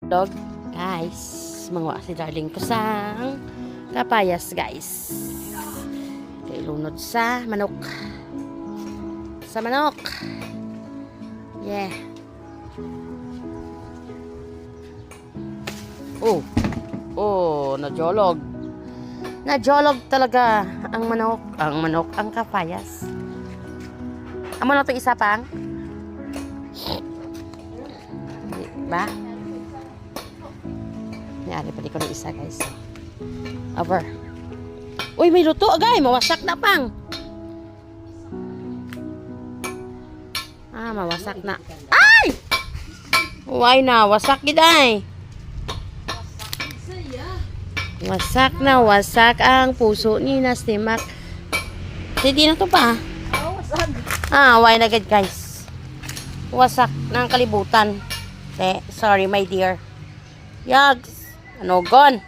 Dog, guys, mga si darling ko sang kapayas, guys. Kay lunod sa manok. Sa manok. Yeah. Oh, najolog. Najolog talaga ang manok. Ang manok, ang kapayas. Amo na ito isa pang? Ba? Yari pa di ko ng isa, guys. Over. Uy, may luto agay. Mawasak na pang. Mawasak na. Ay! Uy na, wasak giday. Wasak na, wasak ang puso ni Nastimak. Hindi na to pa. Wasak. Why na good, guys. Wasak ng kalibutan. Sorry, my dear. Yags. Ano, gone?